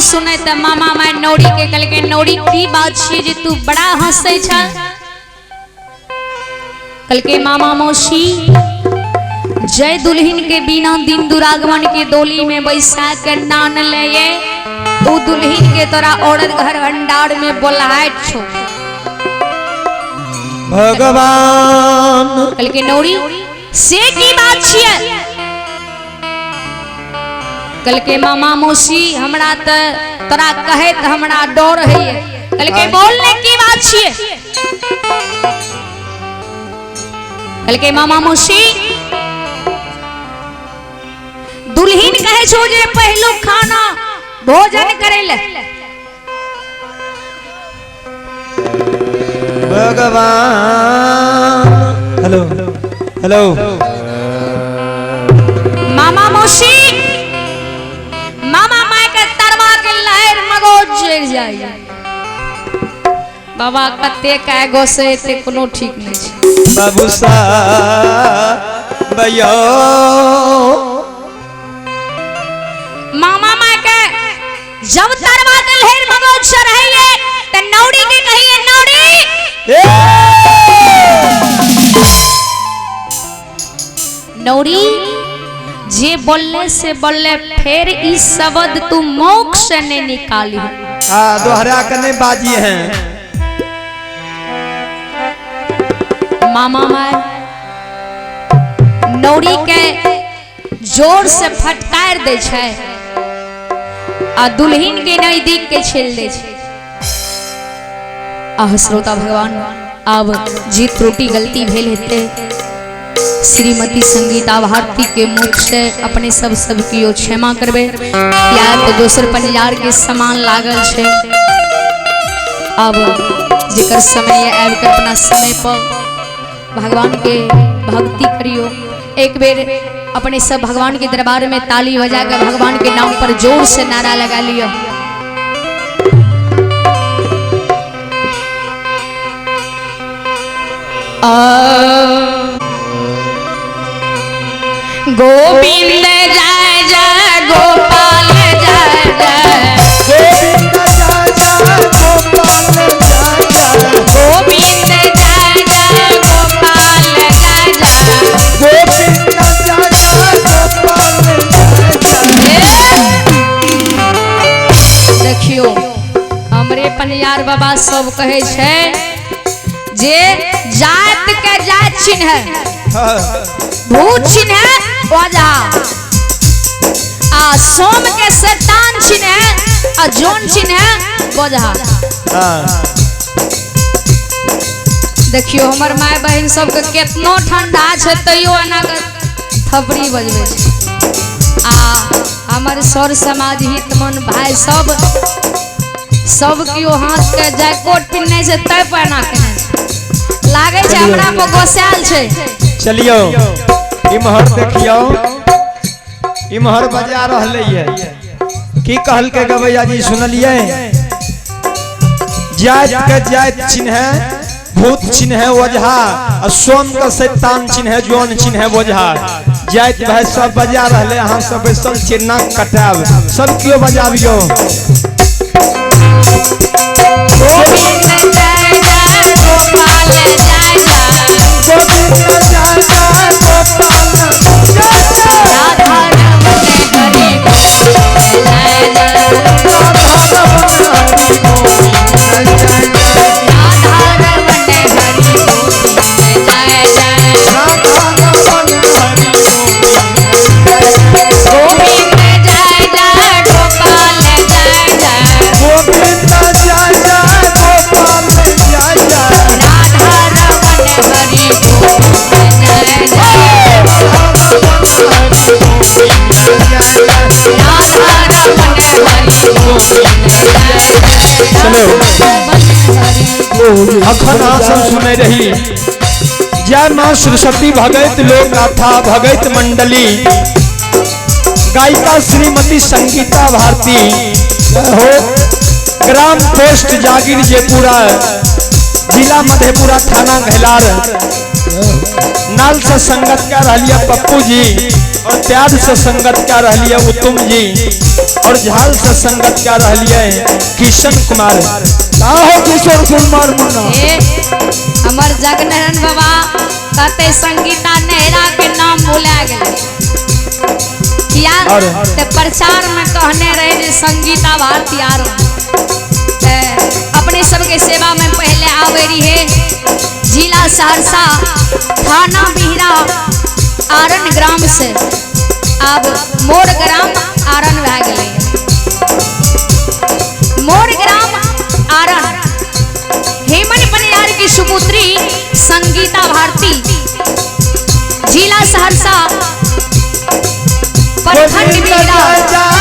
सुने त मामा माय नौरी के कल के नौरी की बात छे जे तू बड़ा हंसै छ। कल के मामा मौसी जय दुल्हन के बिना दिन दुरागमन के डोली में बैसा के नान ले ये तू दुल्हन के तोरा औरत घर भंडार में बोलाहट छो भगवान। कल के नौरी से की बात छिए। कल के मामा मौसी हमरा त तोरा कहे त हमरा डर है। कल के बोलने की बात छिए। कल के मामा मौसी दुल्हन कहे छो जे पहलो खाना भोजन करे ले। भगवान। हेलो हेलो मामा मौसी मामा माय के तरवा के लहर मगोज चढ़ जाय। बाबा कते का गोसे ते कोनो ठीक नहीं छै। बाबू साहब भैया मामा माय के जब तरवा के लहर मगोज से रहिए त नौरी के कहिए नौरी नौरी जे बोलने से बोलले फिर इस शब्द तू मुख से ने निकाली। हाँ दोहरा करने बाजी हैं। मामा माय नौरी के जोर से फटकार दे छै आ दुल्हन के नजदीक के छेल दे छै। आह श्रोता भगवान अब जी त्रुटि गलती भेल हेते श्रीमती संगीता भारती के मुख से अपने सब की क्षमा करबे। प्यार तो दोसर पंजार के समान लागल छे। अब जेकर समय आबि कर अपना समय पर भगवान के भक्ति करियो। एक बेर अपने सब भगवान के दरबार में ताली बजा कर भगवान के नाम पर जोर से नारा लगा लियो। गोविंद जय जय गोपाल जय जय गोविंद जय जय गोपाल जय जय गोविंद जय जय गोपाल जय जय गोविंद जय जय गोपाल जय जय। देखियो हमरे पनियार बाबा सब कहे छे जे जात के जात चिन्ह है भूत चिन्ह है वजह आ सोम के शैतान चिन्ह है आ जोन चिन्ह है वजह। देखियो हमर माय बहन सब के केतनो ठंडा छे तैयो एना के थपड़ी बजबे छे। आ हमर सर समाज हित मन भाई सब कियो हाथ के जैकेट पिन्ने से तय पहना के लागे छे हमरा पर गोसाल छे। चलियो इमहर देखियो इमहर बजा रहले है की कहल के गवैया जी सुनलिए। जात के जात चिन्ह है भूत चिन्ह है वजहा और सोम का शैतान चिन्ह है जोन चिन्ह है वजहा। जात भाई सब बजा रहले अहाँ सब बैसल छियै नाक कटाब सब कियो बजाबियो। गोविंद जय जय गोपाल जय जय गोविंद जय जय गोपाल जय जय राधा रमण हरि गोविंद जय जय राधा रमण हरि गोविंद जय जय राधा रमण हरि गोविंद जय जय राधा रमण हरि गोविंद जय जय गोपाल जय जय गोविंद जय जय गोपाल जय जय राधा रमण हरि गोविंद जय जय अखन आसन सुने रही। जय मां सरस्वती भगत लोक गाथा भगत मंडली गायिका श्रीमती संगीता भारती हो ग्राम पोस्ट जागीर जयपुरा जिला मधेपुरा थाना घेलार नाल से संगत कर रही पप्पू जी और प्यार से संगत कर रही उत्तम जी। और झाल से संगत कर रहिए किशन कुमार। किशोर कुमार मुन्ना हमर जगनहन बाबा कहते संगीता नेहरा के नाम भुला गए किया ते प्रचार में कहने रहे जे संगीता भारती यार अपने सबके सेवा में पहले आवे रही है जिला सहरसा थाना बिहरा आरन ग्राम से अब मोर ग्राम आरन भए गेलै मोर ग्राम आरन हेमन बनियार की सुपुत्री संगीता भारती जिला सहरसा प्रखंड बिहरा जय